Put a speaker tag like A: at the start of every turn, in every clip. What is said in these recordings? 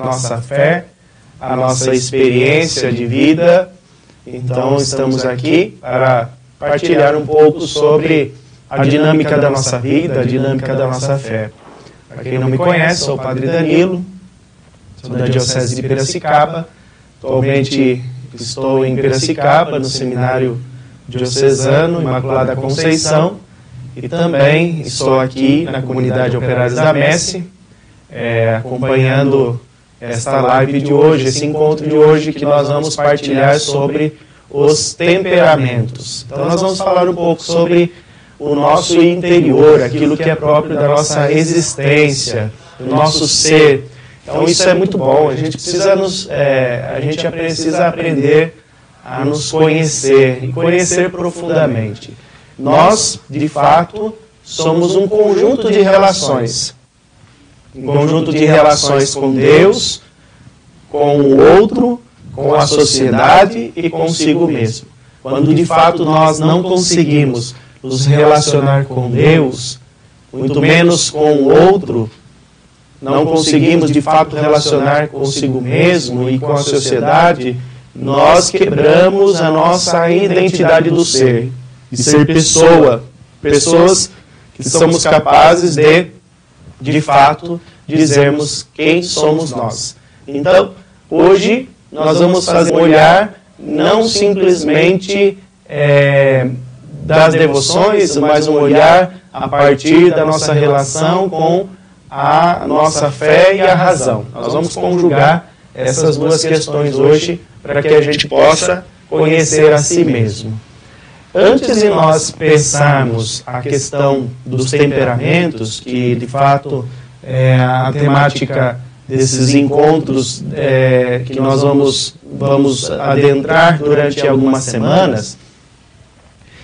A: nossa fé, a nossa experiência de vida. Então, estamos aqui para partilhar um pouco sobre a dinâmica da nossa vida, a dinâmica da nossa fé. Para quem não me conhece, sou o Padre Danilo, sou da Diocese de Piracicaba. Atualmente estou em Piracicaba, no Seminário Diocesano Imaculada Conceição, e também estou aqui na Comunidade Operários da Messe, acompanhando esta live de hoje, esse encontro de hoje, que nós vamos partilhar sobre os temperamentos. Então nós vamos falar um pouco sobre o nosso interior, aquilo que é próprio da nossa existência, do nosso ser. Então isso é muito bom, a gente precisa aprender a nos conhecer, e conhecer profundamente. Nós, de fato, somos um conjunto de relações. Um conjunto de relações com Deus, com o outro, com a sociedade e consigo mesmo. Quando de fato nós não conseguimos nos relacionar com Deus, muito menos com o outro, não conseguimos de fato relacionar consigo mesmo e com a sociedade, nós quebramos a nossa identidade do ser, de ser pessoa, pessoas que somos capazes de fato, dizermos quem somos nós. Então, hoje, nós vamos fazer um olhar não simplesmente das devoções, mas um olhar a partir da nossa relação com a nossa fé e a razão. Nós vamos conjugar essas duas questões hoje para que a gente possa conhecer a si mesmo. Antes de nós pensarmos a questão dos temperamentos, que de fato é a temática desses encontros que nós vamos adentrar durante algumas semanas,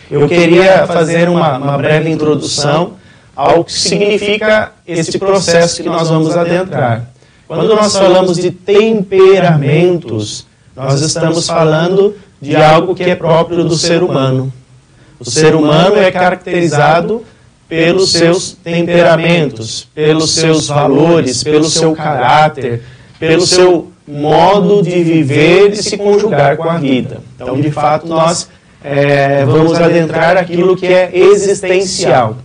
A: eu queria fazer uma breve introdução ao que significa esse processo que nós vamos adentrar. Quando nós falamos de temperamentos, nós estamos falando de algo que é próprio do ser humano. O ser humano é caracterizado pelos seus temperamentos, pelos seus valores, pelo seu caráter, pelo seu modo de viver e se conjugar com a vida. Então, de fato, nós vamos adentrar aquilo que é existencial.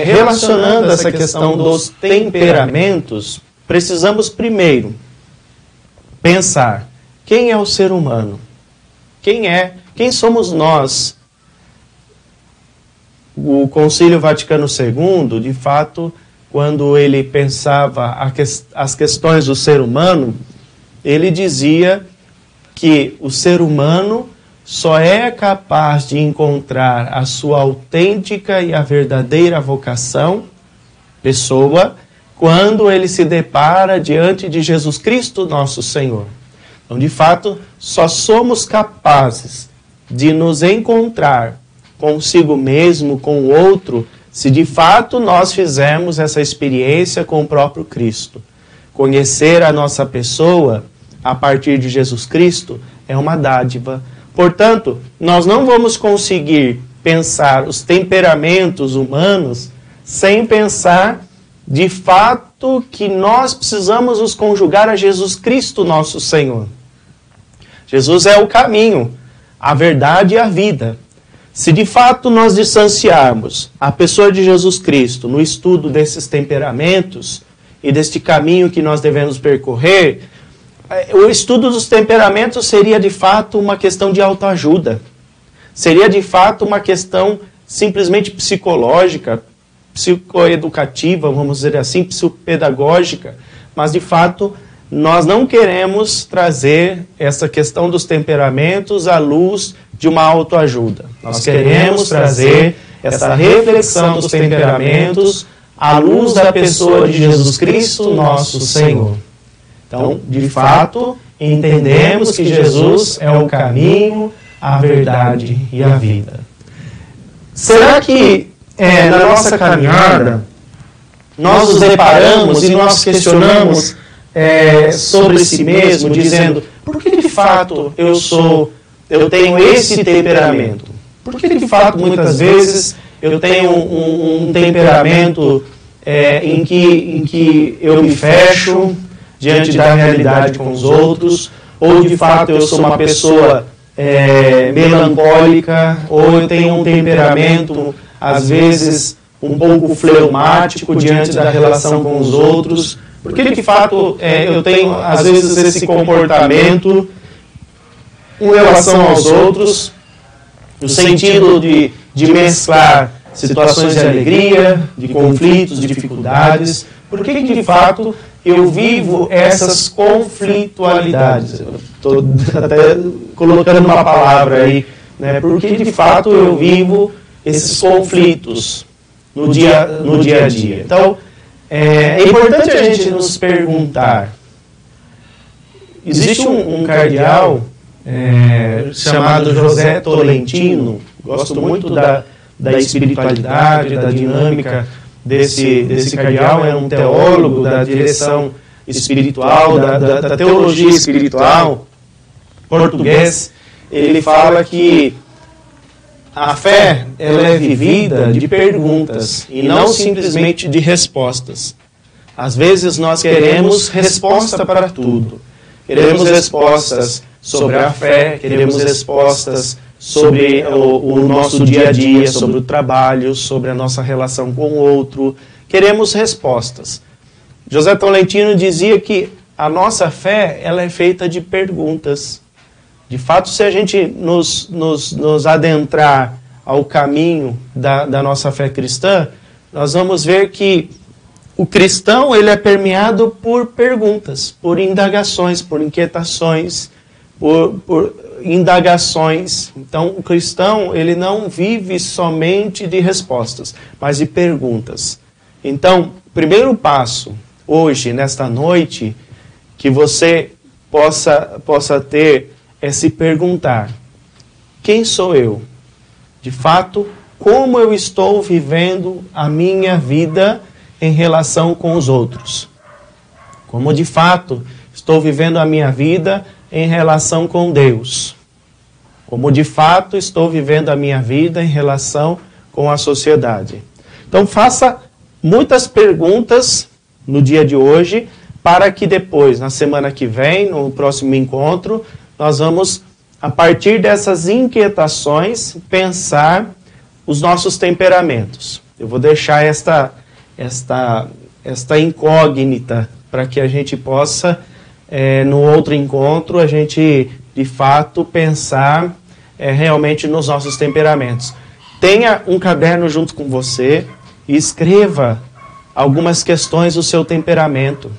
A: Relacionando essa questão dos temperamentos, precisamos primeiro pensar quem é o ser humano, quem somos nós. O Concílio Vaticano II, de fato, quando ele pensava as questões do ser humano, ele dizia que o ser humano só é capaz de encontrar a sua autêntica e a verdadeira vocação, pessoa, quando ele se depara diante de Jesus Cristo, nosso Senhor. Então, de fato, só somos capazes de nos encontrar consigo mesmo, com o outro, se de fato nós fizermos essa experiência com o próprio Cristo. Conhecer a nossa pessoa a partir de Jesus Cristo é uma dádiva. Portanto, nós não vamos conseguir pensar os temperamentos humanos sem pensar de fato que nós precisamos nos conjugar a Jesus Cristo, nosso Senhor. Jesus é o caminho, a verdade e a vida. Se de fato nós distanciarmos a pessoa de Jesus Cristo no estudo desses temperamentos e deste caminho que nós devemos percorrer, o estudo dos temperamentos seria de fato uma questão de autoajuda. Seria de fato uma questão simplesmente psicológica, psicoeducativa, vamos dizer assim, psicopedagógica, mas de fato nós não queremos trazer essa questão dos temperamentos à luz de uma autoajuda. Nós queremos trazer essa reflexão dos temperamentos à luz da pessoa de Jesus Cristo, nosso Senhor. Então, de fato, entendemos que Jesus é o caminho, a verdade e a vida. Será que na nossa caminhada nós nos deparamos e nós questionamos sobre si mesmo, dizendo: por que de fato eu tenho esse temperamento? Por que de fato muitas vezes eu tenho um temperamento em que eu me fecho diante da realidade com os outros, ou de fato eu sou uma pessoa melancólica, ou eu tenho um temperamento, às vezes, um pouco fleumático diante da relação com os outros, porque de fato eu tenho, às vezes, esse comportamento em relação aos outros, no sentido de mesclar situações de alegria, de conflitos, de dificuldades. Por que de fato eu vivo essas conflitualidades? Estou até colocando uma palavra aí, né? Porque de fato eu vivo esses conflitos no dia a dia. Então, é importante a gente nos perguntar. Existe um cardeal chamado José Tolentino. Gosto muito da espiritualidade, da dinâmica desse cardeal. É um teólogo da direção espiritual, da teologia espiritual, português. Ele fala que a fé ela é vivida de perguntas e não simplesmente de respostas. Às vezes nós queremos resposta para tudo. Queremos respostas sobre a fé, queremos respostas sobre o nosso dia a dia, sobre o trabalho, sobre a nossa relação com o outro. Queremos respostas. José Tolentino dizia que a nossa fé ela é feita de perguntas. De fato, se a gente nos adentrar ao caminho da nossa fé cristã, nós vamos ver que o cristão ele é permeado por perguntas, por indagações, por inquietações, por indagações. Então, o cristão ele não vive somente de respostas, mas de perguntas. Então, o primeiro passo, hoje, nesta noite, que você possa ter é se perguntar: quem sou eu? De fato, como eu estou vivendo a minha vida em relação com os outros? Como de fato estou vivendo a minha vida em relação com Deus? Como de fato estou vivendo a minha vida em relação com a sociedade? Então faça muitas perguntas no dia de hoje, para que depois, na semana que vem, no próximo encontro, nós vamos, a partir dessas inquietações, pensar os nossos temperamentos. Eu vou deixar esta incógnita para que a gente possa, no outro encontro, a gente, de fato, pensar realmente nos nossos temperamentos. Tenha um caderno junto com você e escreva algumas questões do seu temperamento.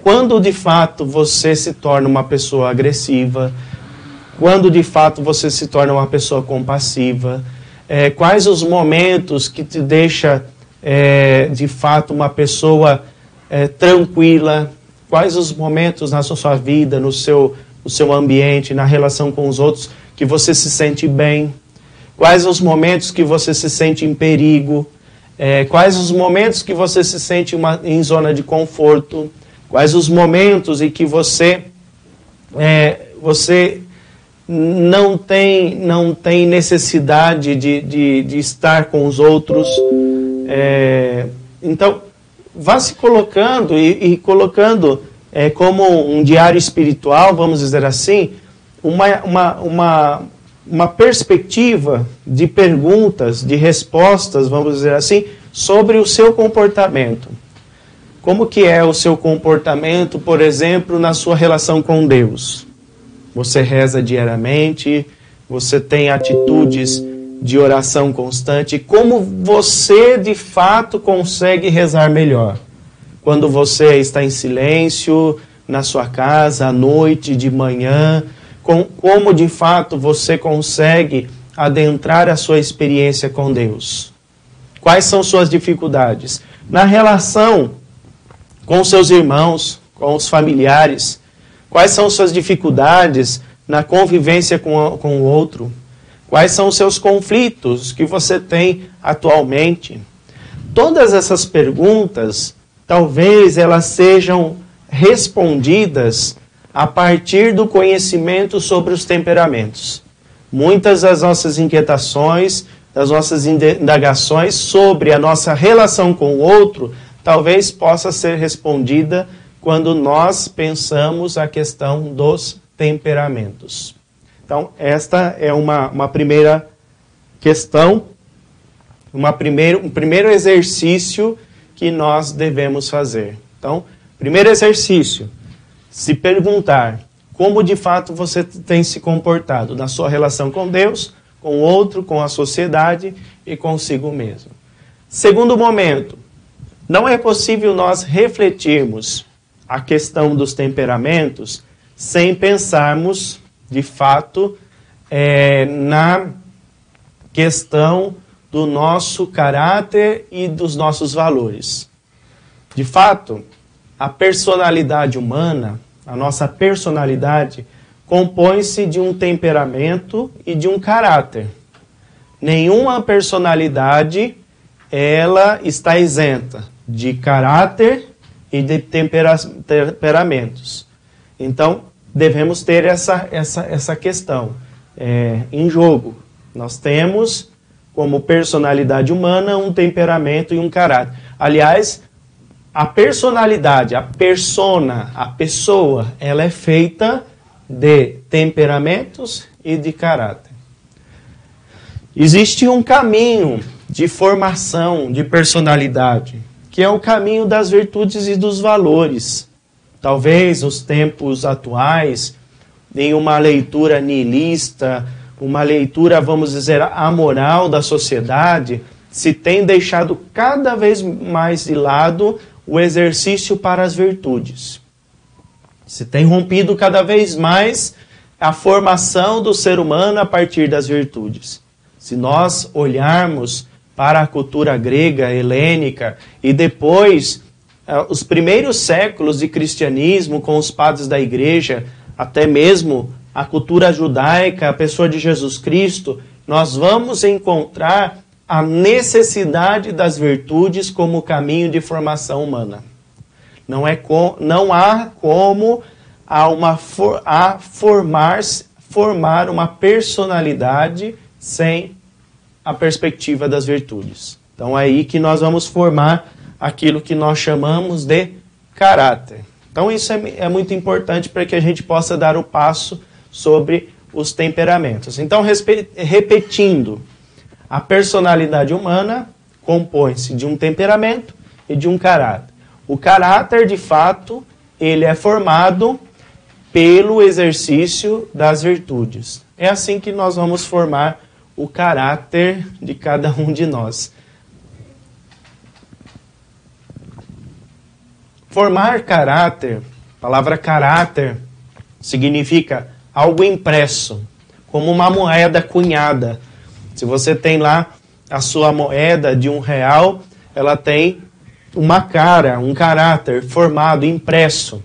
A: Quando de fato você se torna uma pessoa agressiva, quando de fato você se torna uma pessoa compassiva, quais os momentos que te deixa de fato uma pessoa tranquila, quais os momentos na sua vida, no seu ambiente, na relação com os outros, que você se sente bem, quais os momentos que você se sente em perigo, quais os momentos que você se sente em zona de conforto, quais os momentos em que você não tem necessidade de estar com os outros. Então, vá se colocando e colocando como um diário espiritual, vamos dizer assim, uma perspectiva de perguntas, de respostas, vamos dizer assim, sobre o seu comportamento. Como que é o seu comportamento, por exemplo, na sua relação com Deus? Você reza diariamente? Você tem atitudes de oração constante? Como você, de fato, consegue rezar melhor? Quando você está em silêncio, na sua casa, à noite, de manhã, como, de fato, você consegue adentrar a sua experiência com Deus? Quais são suas dificuldades? Na relação com seus irmãos, com os familiares, quais são suas dificuldades na convivência com o outro? Quais são os seus conflitos que você tem atualmente? Todas essas perguntas, talvez elas sejam respondidas a partir do conhecimento sobre os temperamentos. Muitas das nossas inquietações, das nossas indagações sobre a nossa relação com o outro, talvez possa ser respondida quando nós pensamos a questão dos temperamentos. Então, esta é uma primeira questão, um primeiro exercício que nós devemos fazer. Então, primeiro exercício, se perguntar como de fato você tem se comportado na sua relação com Deus, com o outro, com a sociedade e consigo mesmo. Segundo momento, não é possível nós refletirmos a questão dos temperamentos sem pensarmos, de fato, na questão do nosso caráter e dos nossos valores. De fato, a personalidade humana, a nossa personalidade, compõe-se de um temperamento e de um caráter. Nenhuma personalidade ela está isenta de caráter e de temperamentos. Então, devemos ter essa questão em jogo. Nós temos, como personalidade humana, um temperamento e um caráter. Aliás, a personalidade, a persona, a pessoa, ela é feita de temperamentos e de caráter. Existe um caminho de formação de personalidade, que é o caminho das virtudes e dos valores. Talvez nos tempos atuais, em uma leitura nihilista, uma leitura, vamos dizer, amoral da sociedade, se tem deixado cada vez mais de lado o exercício para as virtudes. Se tem rompido cada vez mais a formação do ser humano a partir das virtudes. Se nós olharmos para a cultura grega, helênica, e depois os primeiros séculos de cristianismo com os padres da igreja, até mesmo a cultura judaica, a pessoa de Jesus Cristo, nós vamos encontrar a necessidade das virtudes como caminho de formação humana. Não há como formar uma personalidade sem a perspectiva das virtudes. Então é aí que nós vamos formar aquilo que nós chamamos de caráter. Então isso é muito importante para que a gente possa dar o passo sobre os temperamentos. Então, repetindo, a personalidade humana compõe-se de um temperamento e de um caráter. O caráter, de fato, ele é formado pelo exercício das virtudes. É assim que nós vamos formar o caráter de cada um de nós. Formar caráter, a palavra caráter, significa algo impresso, como uma moeda cunhada. Se você tem lá a sua moeda de R$1, ela tem uma cara, um caráter formado, impresso.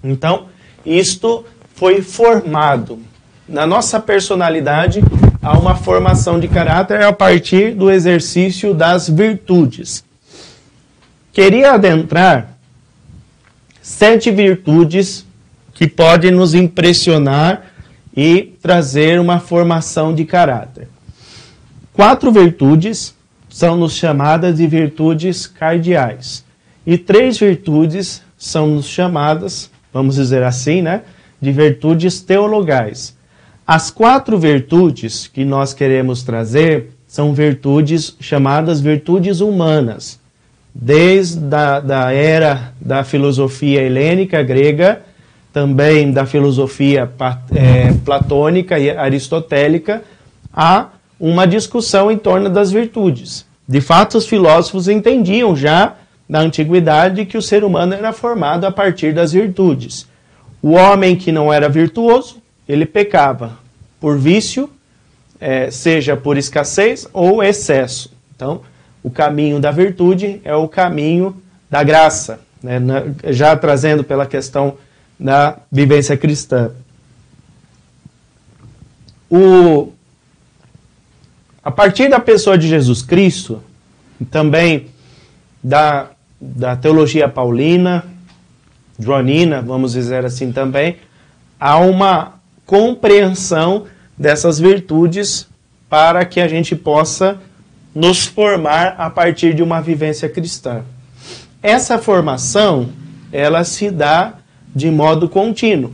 A: Então, isto foi formado. Na nossa personalidade, há uma formação de caráter a partir do exercício das virtudes. Queria adentrar 7 virtudes que podem nos impressionar e trazer uma formação de caráter. 4 virtudes são-nos chamadas de virtudes cardeais. E 3 virtudes são-nos chamadas, vamos dizer assim, de virtudes teologais. As 4 virtudes que nós queremos trazer são virtudes chamadas virtudes humanas. Desde da era da filosofia helênica grega, também da filosofia platônica e aristotélica, há uma discussão em torno das virtudes. De fato, os filósofos entendiam já na antiguidade que o ser humano era formado a partir das virtudes. O homem que não era virtuoso, ele pecava por vício, seja por escassez ou excesso. Então, o caminho da virtude é o caminho da graça, já trazendo pela questão da vivência cristã. A partir da pessoa de Jesus Cristo, também da teologia paulina, joanina, vamos dizer assim também, há uma compreensão dessas virtudes para que a gente possa nos formar a partir de uma vivência cristã. Essa formação, ela se dá de modo contínuo,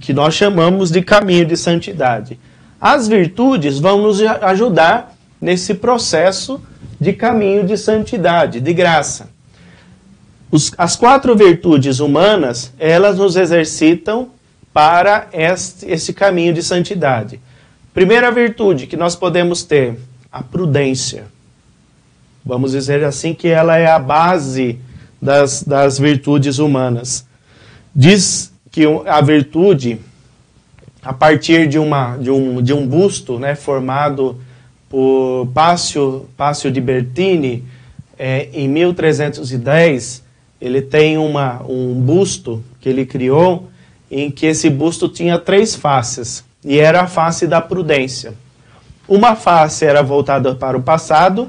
A: que nós chamamos de caminho de santidade. As virtudes vão nos ajudar nesse processo de caminho de santidade, de graça. As 4 virtudes humanas, elas nos exercitam para esse caminho de santidade. Primeira virtude que nós podemos ter, a prudência. Vamos dizer assim que ela é a base das virtudes humanas. Diz que a virtude, a partir de um busto, né, formado por Pácio de Bertini, em 1310, ele tem um busto que ele criou, em que esse busto tinha 3 faces, e era a face da prudência. Uma face era voltada para o passado,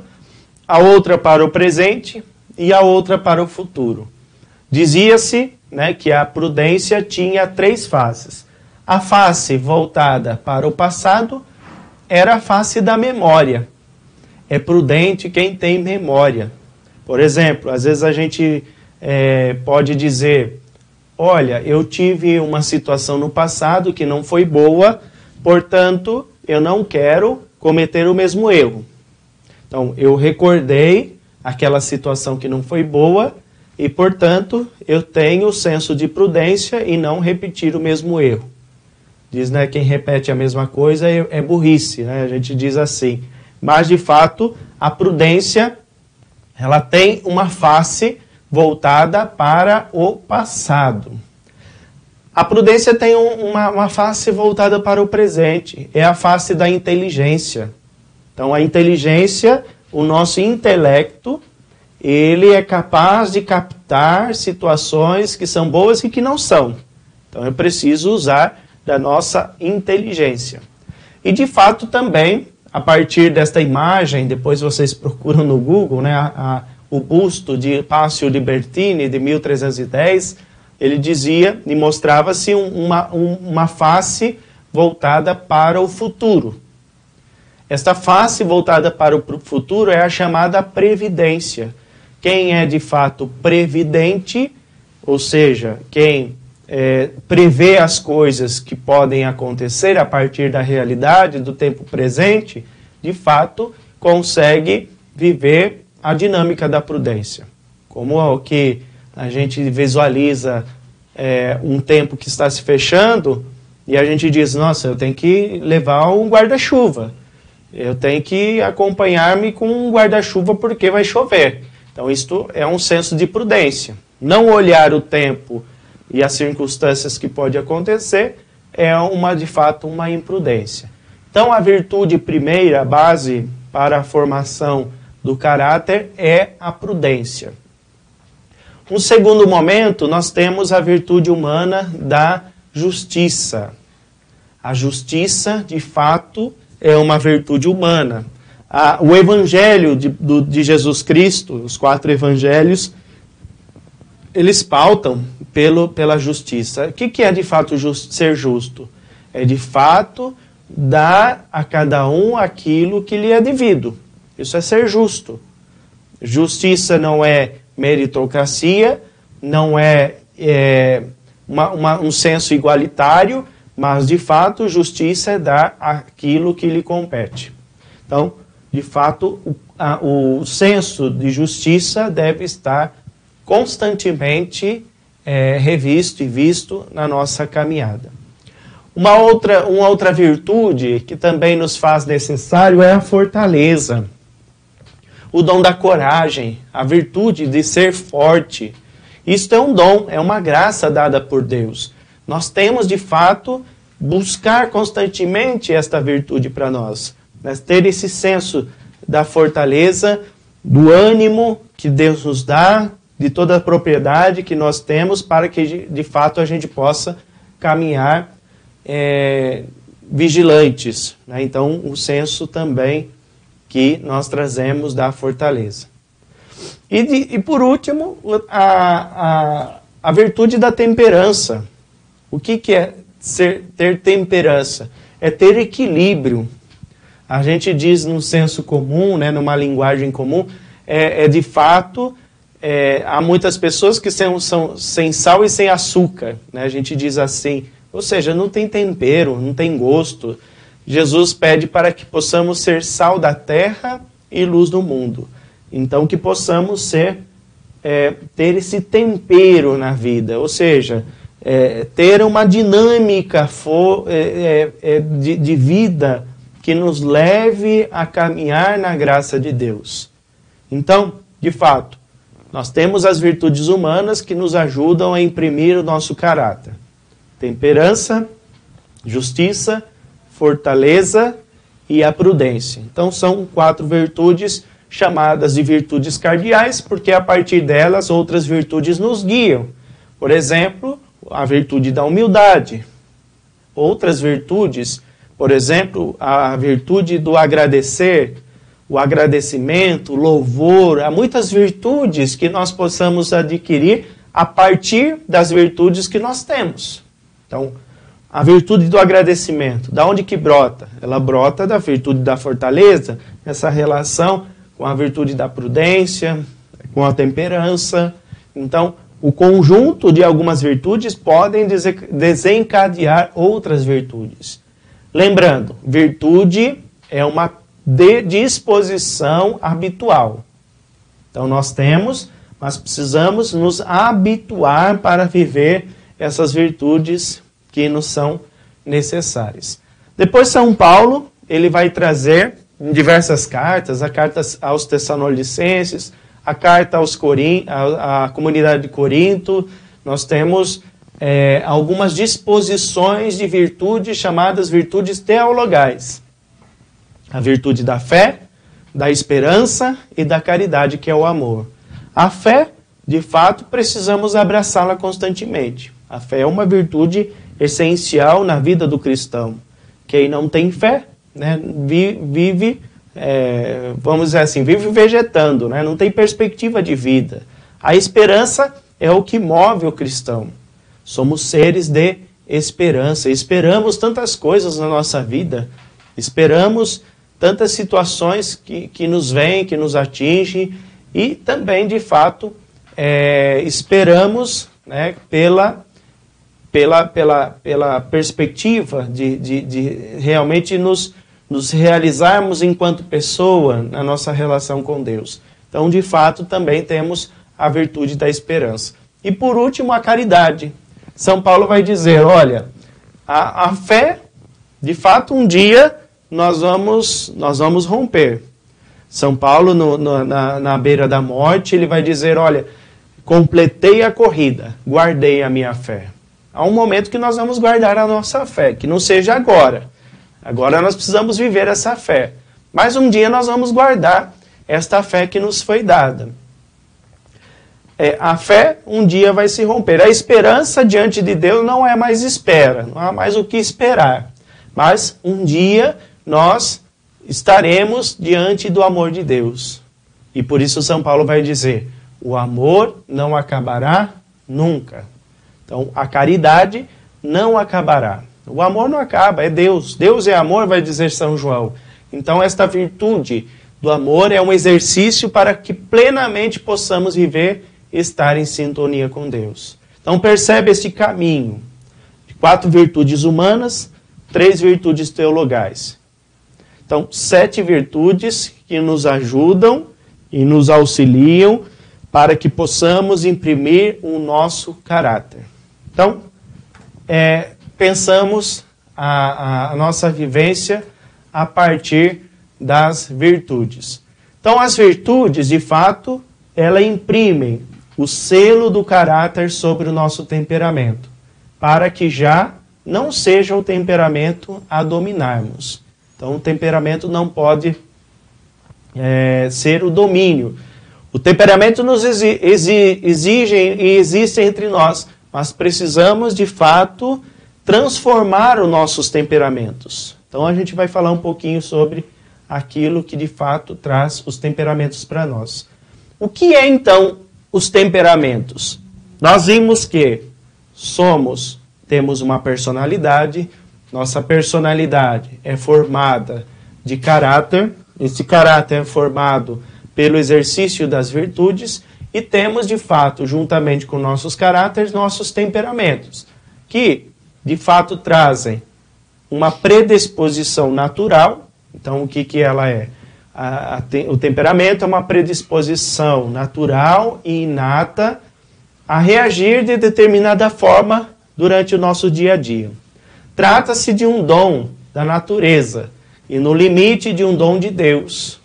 A: a outra para o presente e a outra para o futuro. Dizia-se, né, que a prudência tinha 3 faces. A face voltada para o passado era a face da memória. É prudente quem tem memória. Por exemplo, às vezes a gente pode dizer: olha, eu tive uma situação no passado que não foi boa, portanto, eu não quero cometer o mesmo erro. Então, eu recordei aquela situação que não foi boa e, portanto, eu tenho o senso de prudência e não repetir o mesmo erro. Diz, né, quem repete a mesma coisa é burrice, né? A gente diz assim. Mas, de fato, a prudência, ela tem uma face voltada para o passado. A prudência tem uma face voltada para o presente. É a face da inteligência. Então, a inteligência, o nosso intelecto, ele é capaz de captar situações que são boas e que não são. Então, eu preciso usar da nossa inteligência. E, de fato, também, a partir desta imagem, depois vocês procuram no Google, né, o busto de Pácio de Bertini, de 1310, ele dizia e mostrava-se uma face voltada para o futuro. Esta face voltada para o futuro é a chamada previdência. Quem é de fato previdente, ou seja, quem prevê as coisas que podem acontecer a partir da realidade, do tempo presente, de fato consegue viver a dinâmica da prudência. Como o que a gente visualiza um tempo que está se fechando e a gente diz, nossa, eu tenho que levar um guarda-chuva. Eu tenho que acompanhar-me com um guarda-chuva porque vai chover. Então, isto é um senso de prudência. Não olhar o tempo e as circunstâncias que pode acontecer é, de fato, uma imprudência. Então, a virtude primeira, a base para a formação do caráter, é a prudência. Um segundo momento, nós temos a virtude humana da justiça. A justiça, de fato, é uma virtude humana. O Evangelho de Jesus Cristo, os 4 Evangelhos, eles pautam pela justiça. O que é de fato ser justo? É de fato dar a cada um aquilo que lhe é devido. Isso é ser justo. Justiça não é meritocracia, não é um senso igualitário, mas, de fato, justiça é dar aquilo que lhe compete. Então, de fato, o senso de justiça deve estar constantemente revisto e visto na nossa caminhada. Uma outra virtude que também nos faz necessário é a fortaleza. O dom da coragem, a virtude de ser forte. Isto é um dom, é uma graça dada por Deus. Nós temos, de fato, buscar constantemente esta virtude para nós. Ter esse senso da fortaleza, do ânimo que Deus nos dá, de toda a propriedade que nós temos, para que, de fato, a gente possa caminhar vigilantes. Né? Então, o senso também que nós trazemos da fortaleza. E por último, a virtude da temperança. O que é ter temperança? É ter equilíbrio. a gente diz no senso comum, né, numa linguagem comum, de fato, há muitas pessoas que são sem sal e sem açúcar, né? A gente diz assim, ou seja, não tem tempero, não tem gosto. Jesus pede para que possamos ser sal da terra e luz do mundo. Então, que possamos ter esse tempero na vida, ou seja, ter uma dinâmica de vida que nos leve a caminhar na graça de Deus. Então, de fato, nós temos as virtudes humanas que nos ajudam a imprimir o nosso caráter. Temperança, justiça, fortaleza e a prudência. Então, são 4 virtudes chamadas de virtudes cardeais, porque a partir delas outras virtudes nos guiam. Por exemplo, a virtude da humildade. Outras virtudes, por exemplo, a virtude do agradecer, o agradecimento, o louvor. Há muitas virtudes que nós possamos adquirir a partir das virtudes que nós temos. Então, a virtude do agradecimento, da onde que brota? Ela brota da virtude da fortaleza, essa relação com a virtude da prudência, com a temperança. Então, o conjunto de algumas virtudes podem desencadear outras virtudes. Lembrando, virtude é uma disposição habitual. Então, nós temos, mas precisamos nos habituar para viver essas virtudes que nos são necessárias. Depois, São Paulo, ele vai trazer em diversas cartas, a carta aos Tessalonicenses, a carta à comunidade de Corinto, nós temos algumas disposições de virtudes chamadas virtudes teologais. A virtude da fé, da esperança e da caridade, que é o amor. A fé, de fato, precisamos abraçá-la constantemente. A fé é uma virtude essencial na vida do cristão. Quem não tem fé, né, vive, vamos dizer assim, vive vegetando, né, não tem perspectiva de vida. A esperança é o que move o cristão. Somos seres de esperança. Esperamos tantas coisas na nossa vida. Esperamos tantas situações que nos vêm, que nos atingem. E também, de fato, esperamos, né, pela perspectiva de realmente nos realizarmos enquanto pessoa na nossa relação com Deus. Então, de fato, também temos a virtude da esperança. E, por último, a caridade. São Paulo vai dizer, olha, a fé, de fato, um dia nós vamos romper. São Paulo, na beira da morte, ele vai dizer, olha, completei a corrida, guardei a minha fé. Há um momento que nós vamos guardar a nossa fé, que não seja agora. Agora nós precisamos viver essa fé. Mas um dia nós vamos guardar esta fé que nos foi dada. A fé um dia vai se romper. A esperança diante de Deus não é mais espera, não há mais o que esperar. Mas um dia nós estaremos diante do amor de Deus. E por isso São Paulo vai dizer, o amor não acabará nunca. Então, a caridade não acabará. O amor não acaba, é Deus. Deus é amor, vai dizer São João. Então, esta virtude do amor é um exercício para que plenamente possamos viver e estar em sintonia com Deus. Então, percebe esse caminho de 4 virtudes humanas, 3 virtudes teologais. Então, 7 virtudes que nos ajudam e nos auxiliam para que possamos imprimir o nosso caráter. Então, pensamos a nossa vivência a partir das virtudes. Então, as virtudes, de fato, elas imprimem o selo do caráter sobre o nosso temperamento, para que já não seja o temperamento a dominarmos. Então, o temperamento não pode ser o domínio. O temperamento nos exige e existe entre nós, mas precisamos, de fato, transformar os nossos temperamentos. Então, a gente vai falar um pouquinho sobre aquilo que, de fato, traz os temperamentos para nós. O que é, então, os temperamentos? Nós vimos que temos uma personalidade, nossa personalidade é formada de caráter. Esse caráter é formado pelo exercício das virtudes e temos, de fato, juntamente com nossos caráteres, nossos temperamentos, que, de fato, trazem uma predisposição natural. Então, o que ela é? O temperamento é uma predisposição natural e inata a reagir de determinada forma durante o nosso dia a dia. Trata-se de um dom da natureza e, no limite, de um dom de Deus.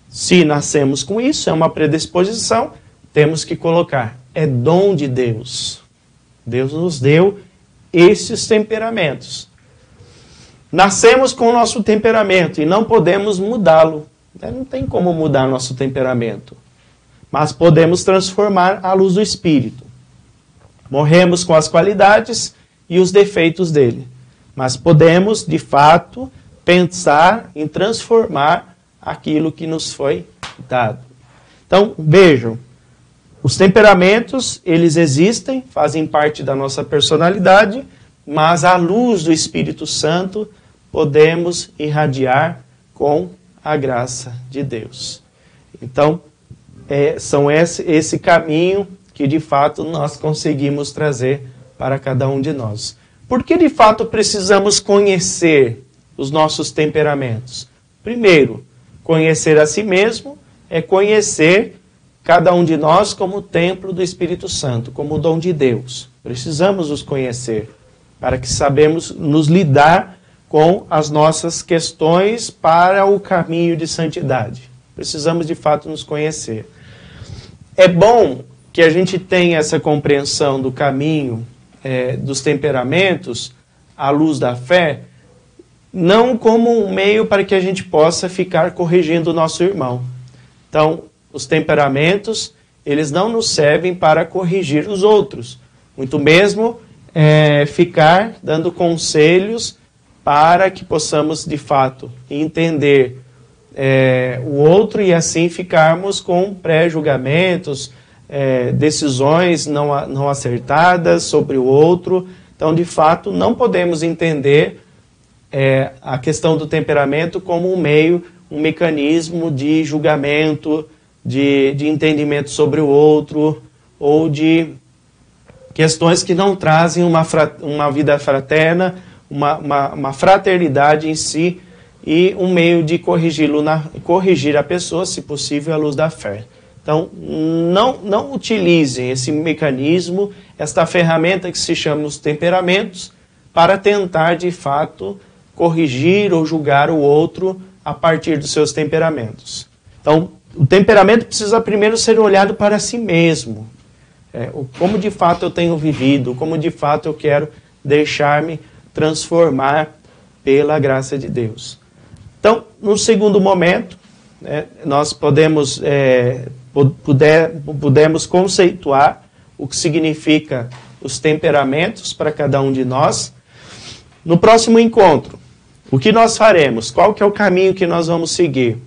A: Se nascemos com isso, é uma predisposição, temos que colocar, é dom de Deus. Deus nos deu esses temperamentos. Nascemos com o nosso temperamento e não podemos mudá-lo. Não tem como mudar nosso temperamento. Mas podemos transformar à luz do Espírito. Morremos com as qualidades e os defeitos dele. Mas podemos, de fato, pensar em transformar aquilo que nos foi dado. Então, vejam, os temperamentos, eles existem, fazem parte da nossa personalidade, mas à luz do Espírito Santo, podemos irradiar com a graça de Deus. Então, são esse caminho que, de fato, nós conseguimos trazer para cada um de nós. Por que, de fato, precisamos conhecer os nossos temperamentos? Primeiro, conhecer a si mesmo é conhecer cada um de nós como templo do Espírito Santo, como dom de Deus. Precisamos nos conhecer para que sabemos nos lidar com as nossas questões para o caminho de santidade. Precisamos, de fato, nos conhecer. É bom que a gente tenha essa compreensão do caminho dos temperamentos à luz da fé, não como um meio para que a gente possa ficar corrigindo o nosso irmão. Então, os temperamentos, eles não nos servem para corrigir os outros, muito mesmo ficar dando conselhos para que possamos, de fato, entender o outro e assim ficarmos com pré-julgamentos, decisões não acertadas sobre o outro. Então, de fato, não podemos entender a questão do temperamento como um meio, um mecanismo de julgamento, de entendimento sobre o outro, ou de questões que não trazem uma vida fraterna, uma fraternidade em si, e um meio de corrigir a pessoa, se possível, à luz da fé. Então, não utilizem esse mecanismo, esta ferramenta que se chama os temperamentos, para tentar, de fato, corrigir ou julgar o outro a partir dos seus temperamentos. Então, o temperamento precisa primeiro ser olhado para si mesmo. Como de fato eu tenho vivido, como de fato eu quero deixar-me transformar pela graça de Deus. Então, no segundo momento, nós podemos conceituar o que significa os temperamentos para cada um de nós. No próximo encontro, o que nós faremos? Qual que é o caminho que nós vamos seguir?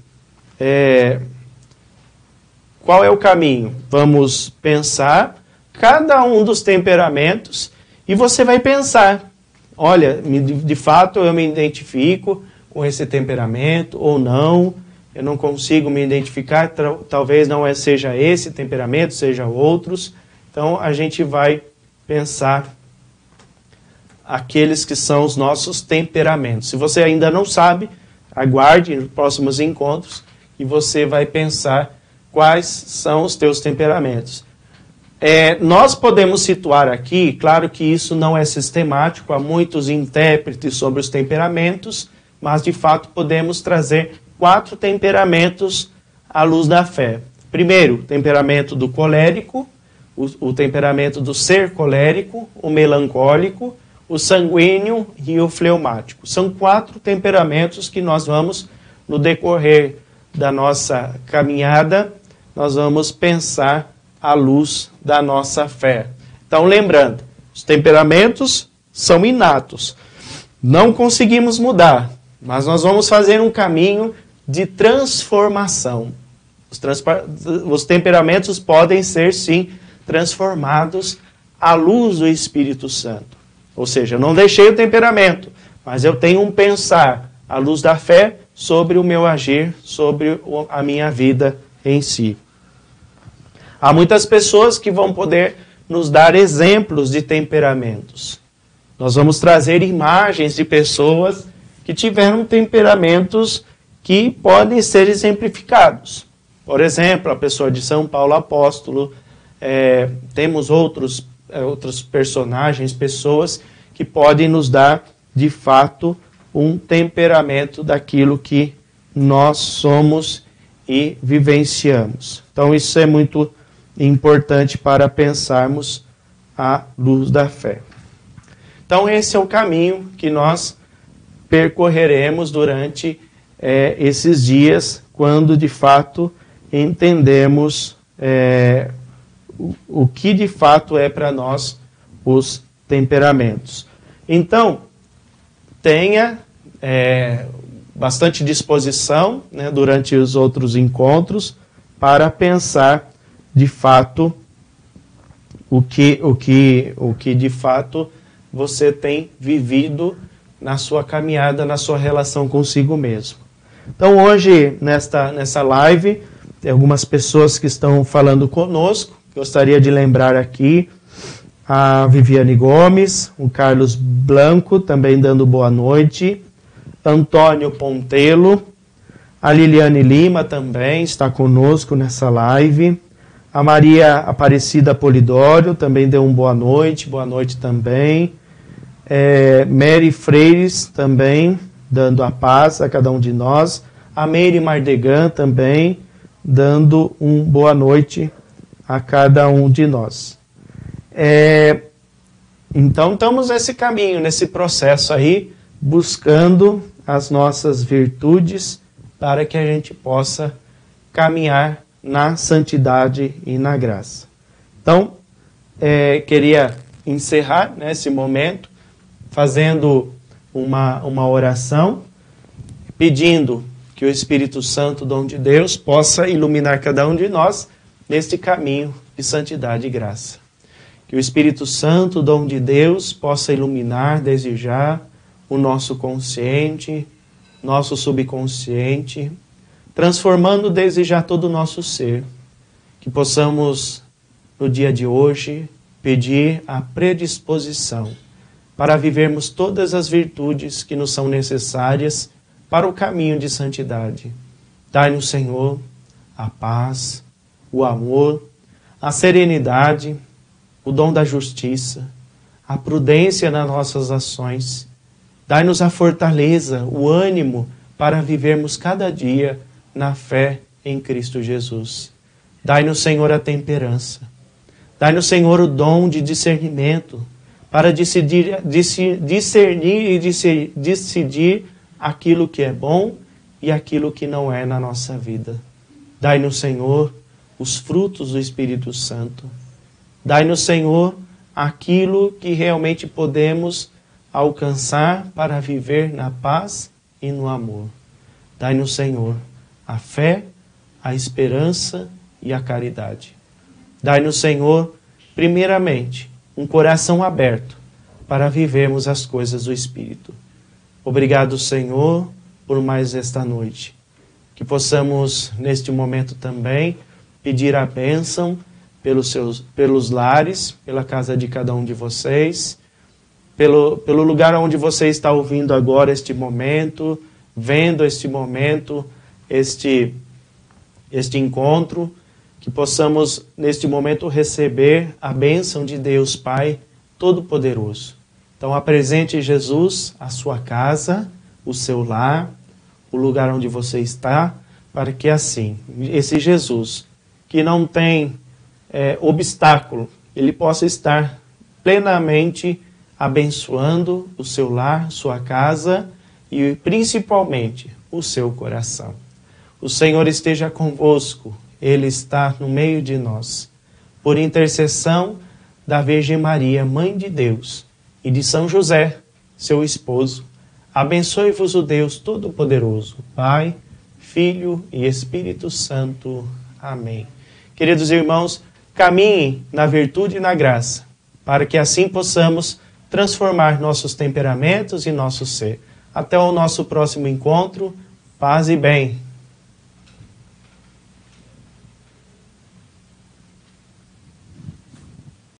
A: Qual é o caminho? Vamos pensar cada um dos temperamentos e você vai pensar, olha, de fato eu me identifico com esse temperamento ou não, eu não consigo me identificar, talvez não seja esse temperamento, seja outros. Então a gente vai pensar aqueles que são os nossos temperamentos. Se você ainda não sabe, aguarde nos próximos encontros e você vai pensar quais são os teus temperamentos. Nós podemos situar aqui, claro que isso não é sistemático, há muitos intérpretes sobre os temperamentos, mas de fato podemos trazer 4 temperamentos à luz da fé. Primeiro, o temperamento do colérico, o temperamento do ser colérico, o melancólico, o sanguíneo e o fleumático. São 4 temperamentos que nós vamos, no decorrer da nossa caminhada, nós vamos pensar à luz da nossa fé. Então, lembrando, os temperamentos são inatos. Não conseguimos mudar, mas nós vamos fazer um caminho de transformação. Os temperamentos podem ser, sim, transformados à luz do Espírito Santo. Ou seja, eu não deixei o temperamento, mas eu tenho um pensar a luz da fé sobre o meu agir, sobre a minha vida em si. Há muitas pessoas que vão poder nos dar exemplos de temperamentos. Nós vamos trazer imagens de pessoas que tiveram temperamentos que podem ser exemplificados. Por exemplo, a pessoa de São Paulo Apóstolo, temos outros personagens, pessoas que podem nos dar, de fato, um temperamento daquilo que nós somos e vivenciamos. Então, isso é muito importante para pensarmos à luz da fé. Então, esse é o caminho que nós percorreremos durante esses dias, quando de fato entendemos o que de fato é para nós os temperamentos. Então, tenha bastante disposição, né, durante os outros encontros para pensar de fato o que de fato você tem vivido na sua caminhada, na sua relação consigo mesmo. Então hoje, nessa live, tem algumas pessoas que estão falando conosco. Gostaria de lembrar aqui a Viviane Gomes, o Carlos Blanco, também dando boa noite, Antônio Pontelo, a Liliane Lima também está conosco nessa live, a Maria Aparecida Polidório também deu boa noite também, Mary Freires também dando a paz a cada um de nós, a Meire Mardegan também dando boa noite a cada um de nós. Então estamos nesse caminho, nesse processo aí, buscando as nossas virtudes para que a gente possa caminhar na santidade e na graça. Então, queria encerrar nesse momento fazendo uma oração, pedindo que o Espírito Santo, dom de Deus, possa iluminar cada um de nós neste caminho de santidade e graça. Que o Espírito Santo, dom de Deus, possa iluminar desde já o nosso consciente, nosso subconsciente, transformando desde já todo o nosso ser. Que possamos, no dia de hoje, pedir a predisposição para vivermos todas as virtudes que nos são necessárias para o caminho de santidade. Dai-nos, Senhor, a paz, o amor, a serenidade, o dom da justiça, a prudência nas nossas ações. Dai-nos a fortaleza, o ânimo para vivermos cada dia na fé em Cristo Jesus. Dai-nos, Senhor, a temperança. Dai-nos, Senhor, o dom de discernimento para discernir e decidir aquilo que é bom e aquilo que não é na nossa vida. Dai-nos, Senhor, os frutos do Espírito Santo. Dai-nos, Senhor, aquilo que realmente podemos alcançar para viver na paz e no amor. Dai-nos, Senhor, a fé, a esperança e a caridade. Dai-nos, Senhor, primeiramente, um coração aberto para vivermos as coisas do Espírito. Obrigado, Senhor, por mais esta noite. Que possamos, neste momento também, pedir a bênção pelos lares, pela casa de cada um de vocês, pelo lugar onde você está ouvindo agora este momento, vendo este momento, este encontro, que possamos, neste momento, receber a bênção de Deus Pai Todo-Poderoso. Então, apresente Jesus, a sua casa, o seu lar, o lugar onde você está, para que assim, esse Jesus, que não tem obstáculo, ele possa estar plenamente abençoando o seu lar, sua casa e principalmente o seu coração. O Senhor esteja convosco, Ele está no meio de nós. Por intercessão da Virgem Maria, Mãe de Deus, e de São José, seu esposo, abençoe-vos o Deus Todo-Poderoso, Pai, Filho e Espírito Santo. Amém. Queridos irmãos, caminhem na virtude e na graça, para que assim possamos transformar nossos temperamentos e nosso ser. Até o nosso próximo encontro. Paz e bem.